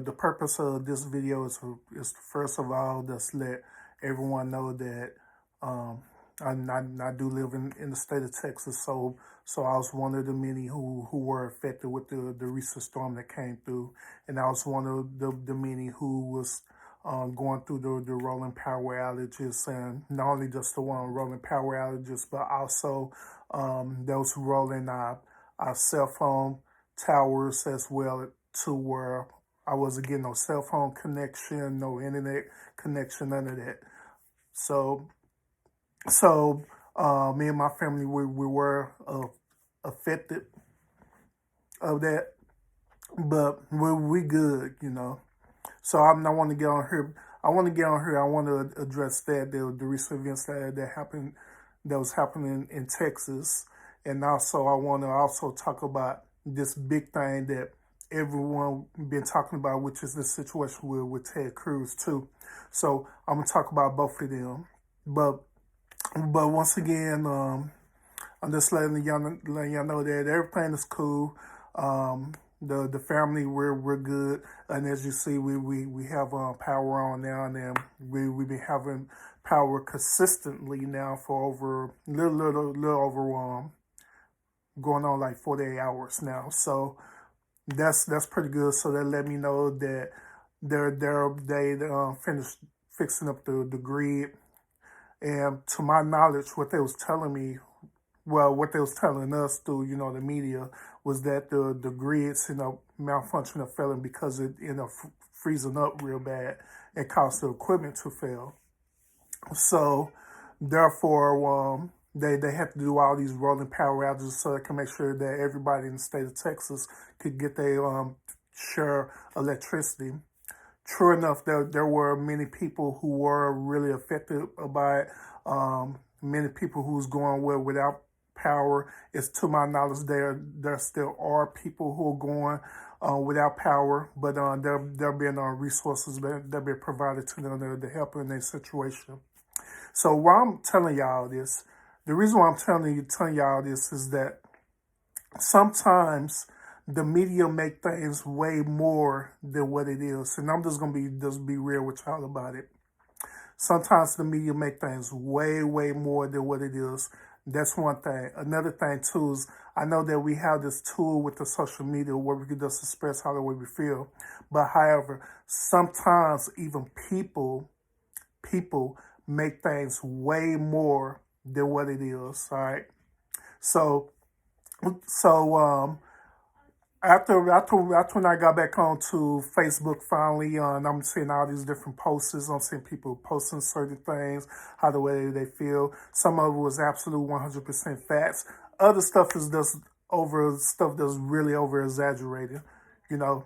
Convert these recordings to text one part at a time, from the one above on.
The purpose of this video is first of all, just let everyone know that um, I do live in the state of Texas, so I was one of the many who were affected with the recent storm that came through, and I was one of the many who was going through the rolling power outages, and not only just the one rolling power outages, but also those rolling our cell phone towers as well, to where I wasn't getting no cell phone connection, no internet connection, none of that. So, so me and my family, we were affected of that, but we good. So I want to get on here. I want to get on here. I want to address the recent events that happened, that was happening in Texas, and also I want to also talk about this big thing that everyone been talking about, which is the situation with Ted Cruz too. So I'm gonna talk about both of them, but once again, I'm just letting y'all know that everything is cool. The family, we're good, and as you see, we have power on now, and then we've been having power consistently now for over little over going on like 48 hours now. So that's pretty good. So that let me know that they finished fixing up the grid, and to my knowledge, what they was telling me, well, what they was telling us through, the media, was that the grids, malfunctioning or failing because it ended up freezing up real bad and caused the equipment to fail. So, therefore, they had to do all these rolling power outages so they can make sure that everybody in the state of Texas could get their share electricity. True enough, there were many people who were really affected by it. Many people who's going without power. It's to my knowledge there still are people who are going without power, but there been resources that been provided to them to help in their situation. So why I'm telling y'all this, the reason why I'm telling y'all this is that sometimes the media make things way more than what it is, and I'm just gonna be real with y'all about it. Sometimes the media make things way more than what it is. That's one thing. Another thing too is I know that we have this tool with the social media where we can just express how the way we feel. But however, sometimes even people make things way more than what it is. All right. So after when I got back onto Facebook finally, and I'm seeing all these different posts. I'm seeing people posting certain things, how the way they feel. Some of it was absolute 100% facts. Other stuff is just stuff that's really over exaggerated. You know,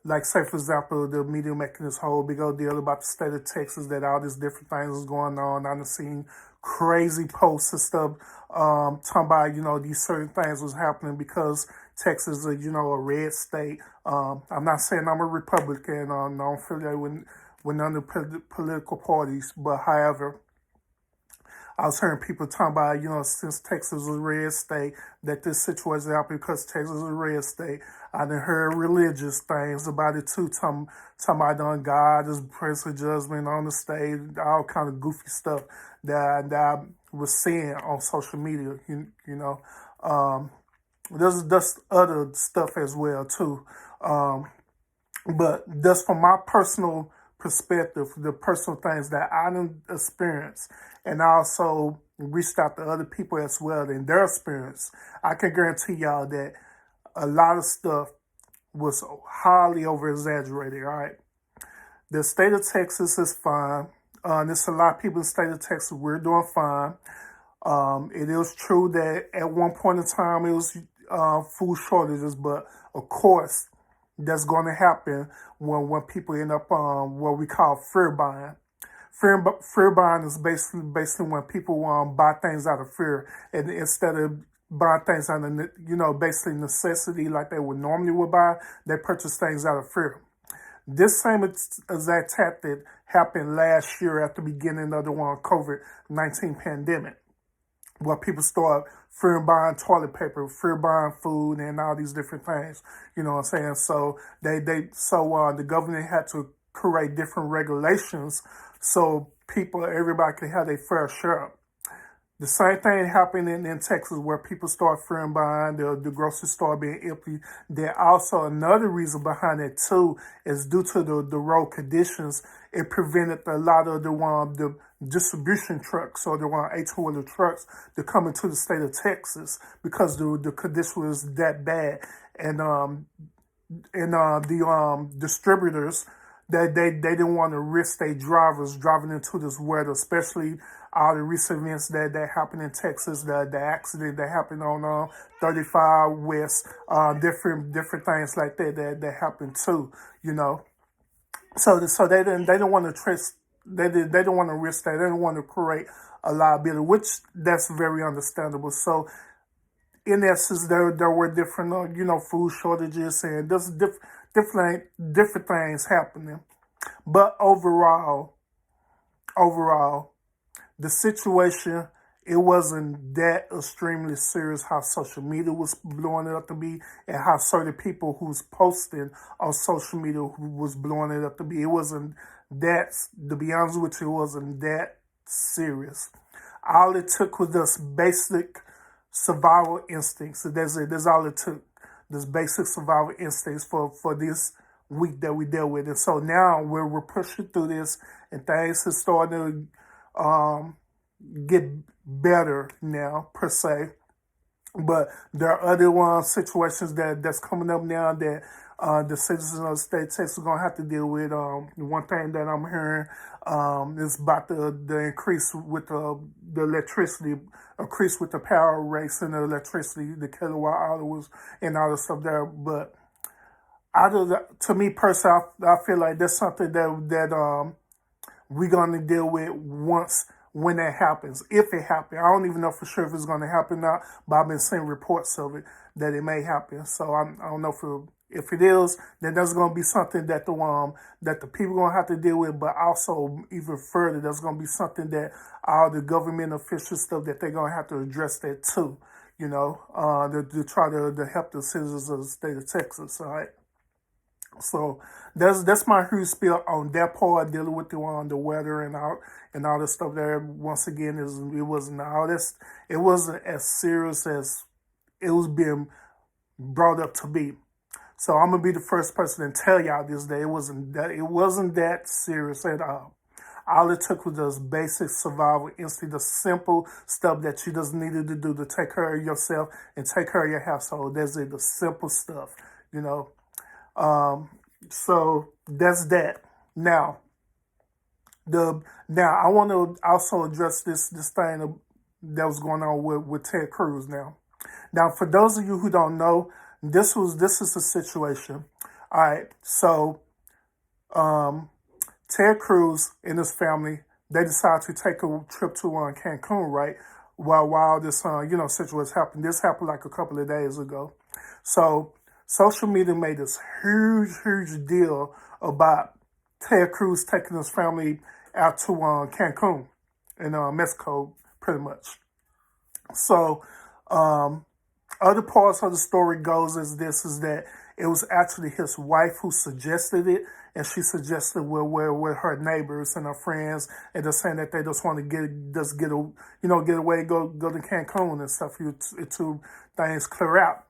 like say for example, the media making this whole big old deal about the state of Texas, that all these different things is going on. I've seen crazy posts and stuff talking about these certain things was happening because Texas is a red state. I'm not saying I'm a Republican. I don't affiliate with none of the political parties, but however, I was hearing people talking about, since Texas is a red state, that this situation happened because Texas is a red state. I done heard religious things about it too, talking about God is pressing judgment on the state, all kind of goofy stuff that I was seeing on social media, There's just other stuff as well too. But just from my personal perspective, the personal things that I didn't experience, and I also reached out to other people as well in their experience, I can guarantee y'all that a lot of stuff was highly over exaggerated. All right, the state of Texas is fine. There's a lot of people in the state of Texas. We're doing fine. It is true that at one point in time it was food shortages, but of course that's going to happen when people end up what we call fear buying. Fear buying is basically when people buy things out of fear, and instead of buying things out of basically necessity like they would buy, they purchase things out of fear. This same exact tactic happened last year at the beginning of the COVID-19 pandemic, where people start fear buying toilet paper, fear buying food, and all these different things. You know what I'm saying? So the government had to create different regulations so everybody could have their fair share. The same thing happened in Texas where people start fearing buying, the grocery store being empty. There also another reason behind it too is due to the road conditions. It prevented a lot of the distribution trucks or the 18-wheeler trucks to come into the state of Texas because the condition was that bad. The distributors they didn't want to risk their drivers driving into this weather, especially all the recent events that happened in Texas, the accident that happened on 35 West, different things like that happened too, you know. So they didn't want to trust, they didn't want to risk that, they didn't want to create a liability, which that's very understandable. So in essence, there were different food shortages and there's different things happening. But overall, the situation, it wasn't that extremely serious how social media was blowing it up to be and how certain people who's posting on social media who was blowing it up to be. It wasn't that, to be honest with you, it wasn't that serious. All it took was just basic survival instincts. So that's all it took. This basic survival instincts for this week that we dealt with. And so now we're pushing through this and things are starting to get better now, per se. But there are other situations that's coming up now that the citizens of the state of Texas are going to have to deal with. One thing that I'm hearing is about the increase with the electricity, increase with the power rates and the electricity, the kilowatt hours and all the stuff there. But to me personally, I feel like that's something that we're going to deal with when that happens, if it happens. I don't even know for sure if it's going to happen now, but I've been seeing reports of it that it may happen. So I don't know if it is, then there's going to be something that the people are going to have to deal with, but also even further, there's going to be something that all the government official stuff that they're going to have to address that too, to try to help the citizens of the state of Texas, all right? So that's my huge spiel on that part, dealing with the weather and all this stuff there. Once again, it wasn't as serious as it was being brought up to be. So I'm gonna be the first person to tell y'all this day. It wasn't that serious at all. All it took was just basic survival instinct, the simple stuff that you just needed to do to take care of yourself and take care of your household. That's it, the simple stuff, So that's that. Now I want to also address this thing that was going on with Ted Cruz now. Now, for those of you who don't know, this is the situation. All right, so Ted Cruz and his family, they decided to take a trip to Cancun, right? While this situation happened. This happened like a couple of days ago. So social media made this huge deal about Ted Cruz taking his family out to Cancun in Mexico, pretty much. So other parts of the story goes is that it was actually his wife who suggested it, and she suggested with her neighbors and her friends, and just saying that they just want to get away, go to Cancun and stuff to things clear out,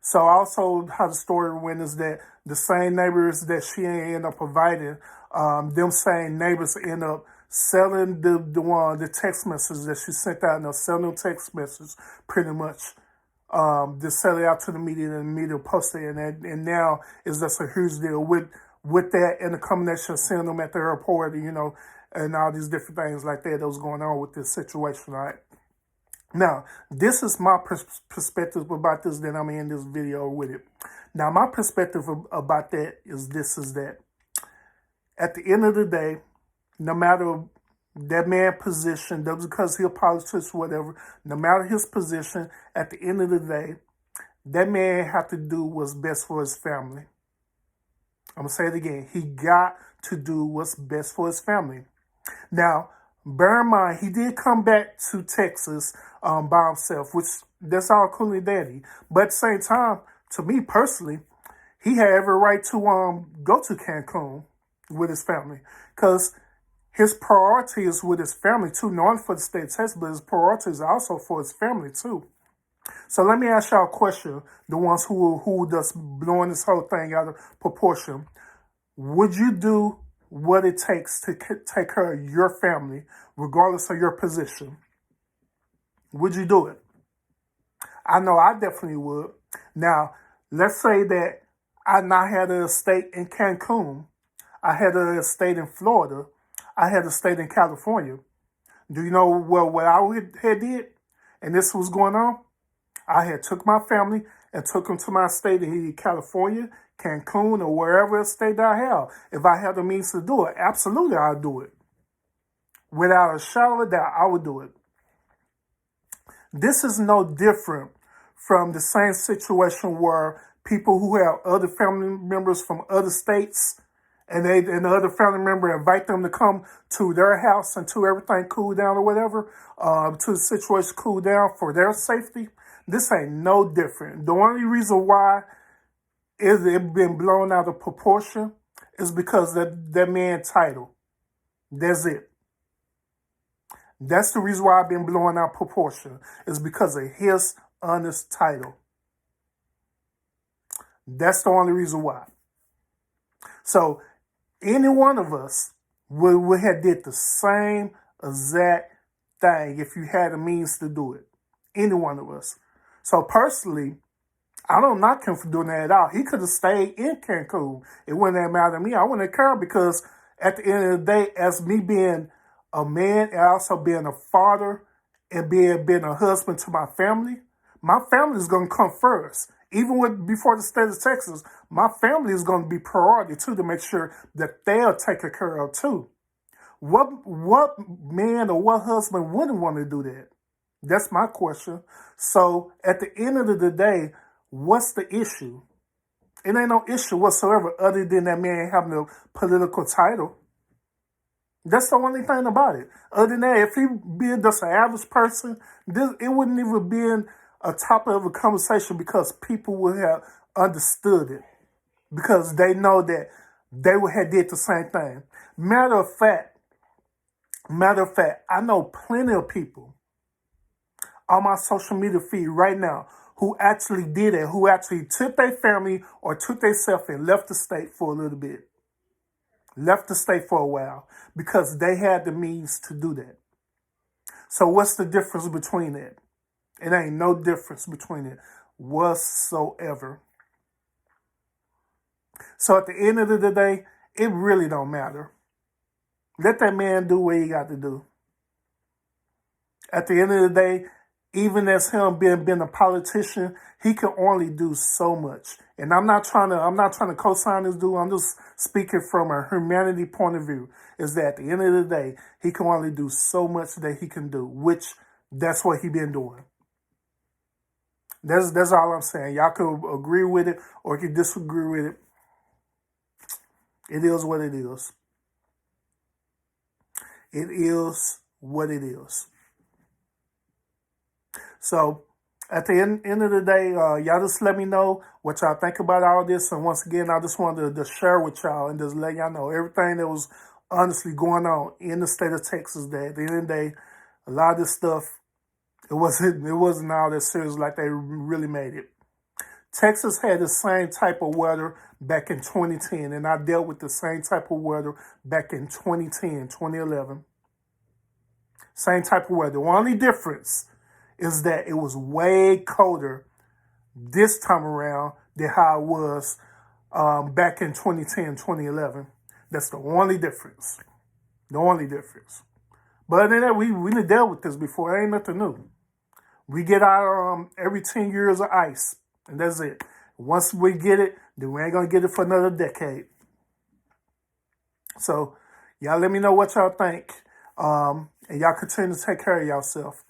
So also how the story went is that the same neighbors that she ended up providing, them same neighbors end up selling the text messages that she sent out, and they're selling them text messages pretty much. Just sell it out to the media and the media post it, and now it's just a huge deal with that and the combination of seeing them at the airport, and all these different things like that was going on with this situation, all right? Now, this is my perspective about this, then I'm in this video with it. Now, my perspective about that is that at the end of the day, no matter that man's position, just because he's a politician or whatever, no matter his position, at the end of the day, that man had to do what's best for his family. I'm going to say it again. He got to do what's best for his family. Now, Bear in mind, he did come back to Texas by himself, which that's all cool and dandy. But at the same time, to me personally, he had every right to go to Cancun with his family because his priority is with his family too, not only for the state of Texas, but his priority is also for his family too. So let me ask y'all a question, the ones who just blowing this whole thing out of proportion. Would you do what it takes to take care of your family, regardless of your position? Would you do it? I know I definitely would. Now, let's say that I not had an estate in Cancun. I had an estate in Florida. I had an estate in California. Do you know what I had did? And this was going on? I had took my family and took them to my state in California, Cancun, or wherever state I have. If I had the means to do it, absolutely I'd do it. Without a shadow of a doubt, I would do it. This is no different from the same situation where people who have other family members from other states and the other family member invite them to come to their house until everything cool down or whatever, to the situation cool down for their safety. This ain't no different. The only reason why it been blown out of proportion is because that man title. That's it. That's the reason why I've been blowing out proportion. Is because of his honest title. That's the only reason why. So any one of us would have did the same exact thing if you had the means to do it. Any one of us. So personally, I don't knock him for doing that at all. He could have stayed in Cancun. It wouldn't have mattered to me. I wouldn't have cared because at the end of the day, as me being a man and also being a father and being a husband to my family is going to come first. Even before the state of Texas, my family is going to be priority too to make sure that they'll take care of too. What man or what husband wouldn't want to do that? That's my question. So at the end of the day, what's the issue? It ain't no issue whatsoever other than that man having a political title. That's the only thing about it. Other than that, if he be just an average person, it wouldn't even be a topic of a conversation because people would have understood it. Because they know that they would have did the same thing. Matter of fact, I know plenty of people on my social media feed right now who actually did it, who actually took their family or took themselves and left the state for a little bit. Left the state for a while because they had the means to do that. So what's the difference between it? It ain't no difference between it whatsoever. So at the end of the day, it really don't matter. Let that man do what he got to do. At the end of the day, even as him being a politician, he can only do so much. And I'm not trying to co-sign this dude. I'm just speaking from a humanity point of view. Is that at the end of the day, he can only do so much that he can do, which that's what he been doing. That's all I'm saying. Y'all can agree with it or you can disagree with it. It is what it is. It is what it is. So, at the end of the day, y'all just let me know what y'all think about all this. And once again, I just wanted to share with y'all and just let y'all know everything that was honestly going on in the state of Texas. That at the end of the day, a lot of this stuff, it wasn't all that serious like they really made it. Texas had the same type of weather back in 2010, and I dealt with the same type of weather back in 2010, 2011. Same type of weather. The only difference is that it was way colder this time around than how it was back in 2010, 2011. That's the only difference. The only difference. But other than that, we done dealt with this before. It ain't nothing new. We get our every 10 years of ice, and that's it. Once we get it, then we ain't going to get it for another decade. So, y'all let me know what y'all think. And y'all continue to take care of yourself.